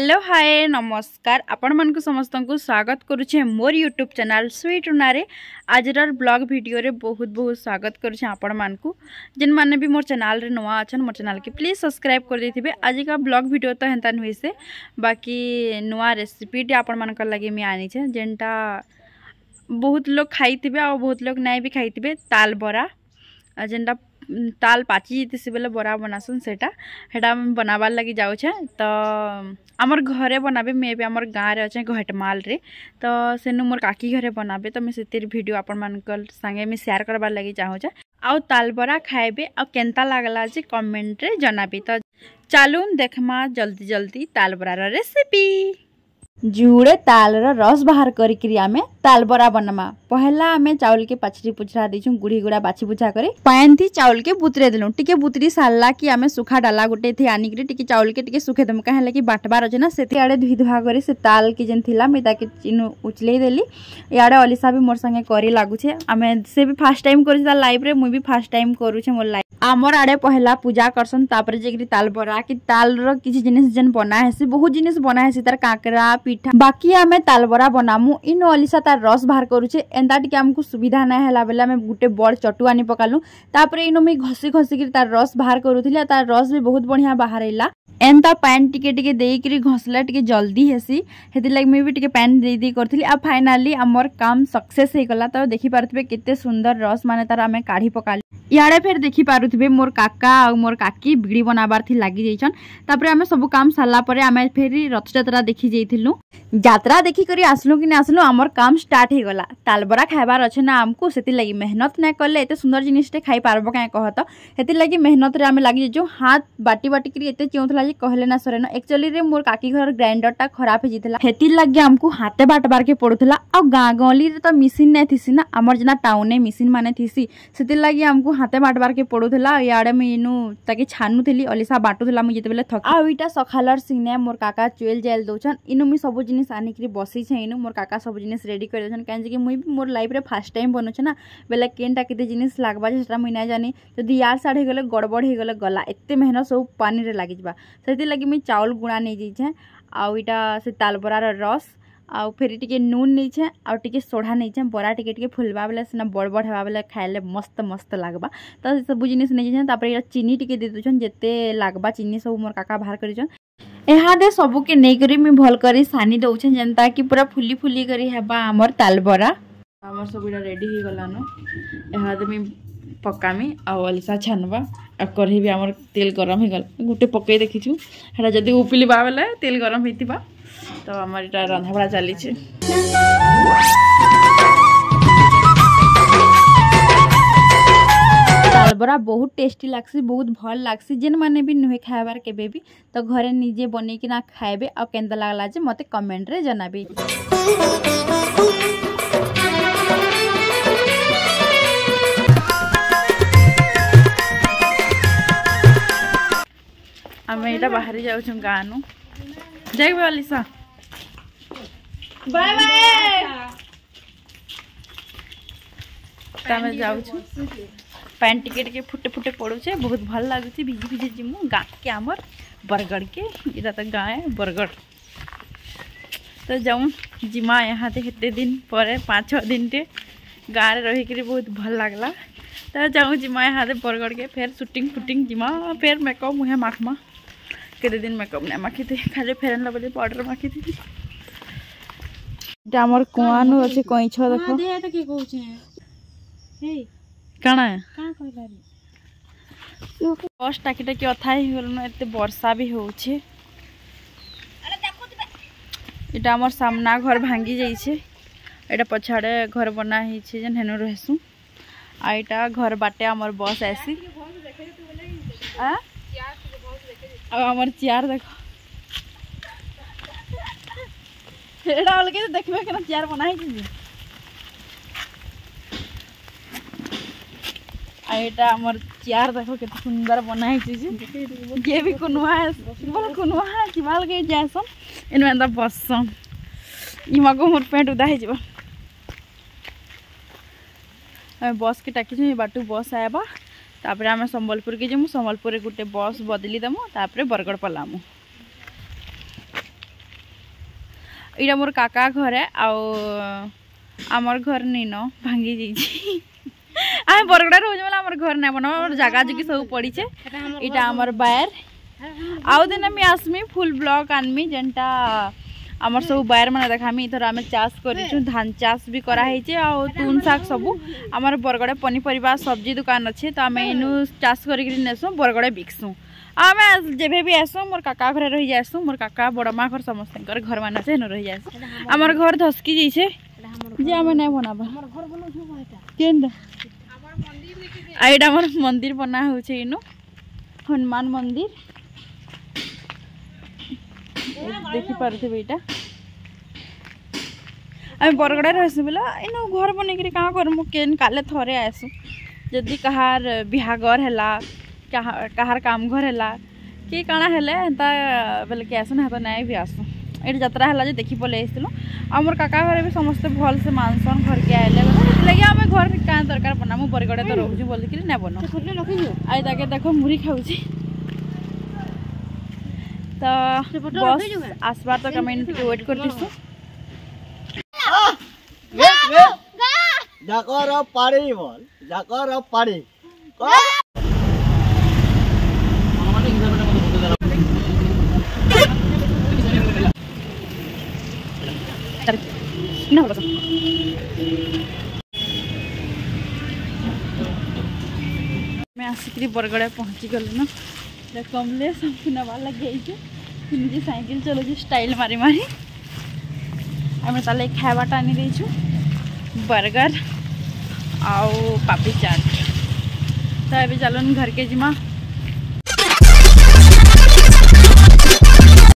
Hello hi नमस्कार आपण मन को समस्त को स्वागत करुचे मोर यूट्यूब चैनल स्वीट रुनारे आज ब्लॉग वीडियो रे बहुत बहुत स्वागत करुचे आपण मन को जिन माने भी मोर चैनल रे नवा अछन मोर चैनल के प्लीज सब्सक्राइब कर देथिबे। आज का ब्लॉग वीडियो तो हेंता नुई से बाकी नवा रेसिपी टी आपण मन कर लगे मी आनी छे जेंटा बहुत लोग खाइथिबे और बहुत लोग नहीं भी खाइथिबे ताल बरा जेंटा ताल पाची जीती बेले बरा बनासन सेटा बनाबार लगी जाऊे तो आमर घरे बनाबे मे भी आमर गाँव रे अच्छे घटमाल रे तो सेनु मोर काकी घरे बनाबे तो मैं से वीडियो आपण मान संगे मैं शेयर करबार लगी चाहूचे आउ ताल बरा खाएबे आ केंता लागला जे कमेंट रे जनाबी। तो चलून देखमा जल्दी जल्दी ताल बरार रेसिपी। जुड़े ताल रस बाहर करी आमे ताल बरा बनमा। पहला आमे चाउल के पछरी पुछरा दीछू गुड़ी गुड़ा बाछी बुछा करे पान थी चाउल के बुतरे दिलु टिके बुतरी सारला कि आमे सुखा डाला गुटे थी आनी करे टिके चाउल के टिके सुखे दम कहे कि बाटबार अछि ना सेति आड़े धुई धुआ करे से ताल के जेन थिला मैं ताके चिनु उचले देली याडे अलिसा भी मोर संगे करी लागु छे आमे से भी फर्स्ट टाइम करि ता लाइव रे मुई भी फर्स्ट टाइम करू छे मोर लाइव आमर आड़े पहला पूजा करसन तापरे जेकरी ताल बरा कि ताल रो किछि जिनिस जन बना हेसी बहुत जिनिस बना हेसी तार काकरा पिठा बाकी आमे ताल बरा बनामु इनो अलिसा तार रस बाहर करूचे एंता टिके हमको सुविधा ना हैला बेला में गुटे बड़ चटु आनी पकालु तापरे इनो मी घसी घसी कि तार रस बाहर करूथिला तार रस भी बहुत बढ़िया बाहर आइला एंता पैन टिके टिके देकरी घसला टिके जल्दी हेसी हेति लाग मैं भी टिके पैन दे दी करथिली आ फाइनली हमर काम सक्सेस हे गला। तो देखि पारुथबे केते सुंदर रस माने तार आमे काढी पकाली याडे फिर देखि पारुथबे मोर काका और मोर काकी बिगड़ी बनाबार थी लागी जाइछन तापरे आमे सब काम सारला परे आमे फेरी रथ यात्रा देखि जाइथिलु यात्रा देखि करी आसलु कि ना आसलु हमर काम स्टार्ट हे गला। ताल बरा खाइबार अछि ना हमको सेति लागि मेहनत ना करले एते सुंदर जिनिसटे खाइ पारबो काहे कहत हेति लागि मेहनत रे आमे लागि जो हाथ बाटी बाटी करी एते चिउथला जे कहले ना सरे ना एक्चुअली रे मोर काकी घर ग्राइंडर टा खराब हे जितला हेति लागि हमको हाथे बाटबार के पड़ुथला आ गां गली रे तो मशीन नै थिसी ना हमर जना टाउन ने मशीन माने थिसी सेति लागि हमको हाथे बाटबार के पड़ुथला याडे मैं इनु ताकि छानु थली अलिसा बाटुथला मैं जेते बेले थक आ इटा सखालर सिने मोर काका चुएल जेल दोछन इनु मी सब जिनिस आनी करी बसी छै इनु मोर काका सब जिनिस रेडी कर दोछन काहे कि मुई भी मोर लाइफ रे फर्स्ट टाइम बनु छ ना बेले केनटा केते जिनिस लागबा सेटा मुई ना जानी जदी यार साढ़े गले गड़बड़ हे गले गला एते मेहनत सब पानी रे लागि जबा सेति लागि मैं चावल गुणा नै जई छै आ इटा से ताल बरार रस आ फेरी टिके नून नहीं छे आ टिके सोढ़ा नहीं छे बरा टिके टिके फुलबा बेले सेना बड़ बड़ हेबा बेले खाइले मस्त मस्त लागबा। तो सब जिनिस नहीं छे तापर या चीनी टिके दे दोछन जेते लागबा चीनी सब मोर काका बाहर करिछन एहा दे सबु के नै करी मैं भल करी सानी दउछन जनता कि पूरा फुली फुली करी हेबा हमर ताल बरा हमर सबुडा रेडी हे गलान एहा दे मैं पकामी आ अलिसा छानबा आ करही भी हमर तेल गरम हे गल गुटे पकई देखिछु हेडा जदी उपिलीबा बेले तेल गरम हेतिबा तो हमार इटा रंधा बड़ा चली छे। ताल बरा बहुत टेस्टी लागसी बहुत भल लागसी जेन माने भी नुहे खाइबार केबे भी तो घरे निजे बनै कि ना खाइबे आ केंदा लागला जे मते कमेंट रे जनाबे। आमे इटा बाहरी जाउ छु गानु जाइबे अलिसा बाय बाय तमे जाउ छु पैन टिके टिके फुटे फुटे पड़ू छे बहुत भल लागु छी भिजी भिजी जिमु गा के हमर बरगड़ के इरा त गाय बरगड़ तो जाऊ जिमा यहाँ ते हेते दिन पर 5-6 दिन टे गाँव रे रही करी बहुत भल लागला तो जाऊ जिमा यहाँ ते बरगड़ के फिर शूटिंग फुटिंग जिमा फिर मेकअप मुहे माखमा केते दिन मेकअप नै माखी थे खाली फेरन लबली पाउडर माखी थी हमर कुआनु अछि कइछ देखो दे त की कहू छे हे काना का कहलारी बस टाकी टाकी अथाई होल एते वर्षा भी हो छे अरे देखो तबे इटा हमर सामना घर भांगी जाई छे एटा पछाड़े घर बना ही छे जन हेनो रहसु आ इटा घर बाटे हमर बस ऐसी आ अब हमार चेयर देखो एडा अलगे तो देखबे केना चेयर बनाई छी आ एटा हमर चेयर देखो केते सुंदर बनाई छी ये भी कोनुआ है बोल कोनुआ है कि बाल के जैसन इनमें अंदर बसम इमा को मोर पेंट उदा हे जबा हम बस के टाकी छी बाटू बस आएबा तापर आम संबलपुर के जमु संबलपुर गोटे बस बदली दमु तापर बरगड़ पलामु इटा मोर काका घर है आमर घर नीन भांगी जाइए आम बरगड़ा रोज बोला आमर घर नहीं बना जगह जुगी सब पड़ी इटा आमर बायर आउ दिन मी आसमी फुल ब्लॉक आनमी जेनटा आमर सब बायर मैंने देखामी इथर आम चाष कर धान चाष भी कराई तुन शाग सबू आमर बरगड़े पनीपरिया सब्जी दुकान अच्छे तो आम इनू चाष करसुँ बरगड़े बिकसुँ आम जेबे भी आसू मोर काका घर रही जासू मोर काका बड़ माँ घर समस्त घर मान से रही जासू आमर घर धसकी जाइए जे आम नहीं बनाबा आईटा मोर मंदिर बना हो हनुमान मंदिर देखी पारे यहाँ आम बरगड़ा रहसु बोला इन घर बनईकि क्या करमु केन काले थरे आसू जदि कहार बिहागर है कहार काम घर है कि काଣା हेले एंता बेले कि आसू ना तो नहीं भी आसू ये यात्रा है देखी पलि आसलु आमर काका घर भी समस्ते भल से मानसन घर के आए लगे आम घर क्या दरकार बनामु बरगड़े तो रोज बोलिक नहीं बना आई ताके देख मुढ़ी खाऊ तो बस आसबार तक आम वेट कर मैं आसिक बरगड़ा पहुँची गली ना कमले सबको नवा लगे निजे साइकिल चलो स्टाइल मारी मारी आम ताले खावाटा आनी देछु बर्गर आउ पापड़ी चाट तो अभी चलो घर के जिमा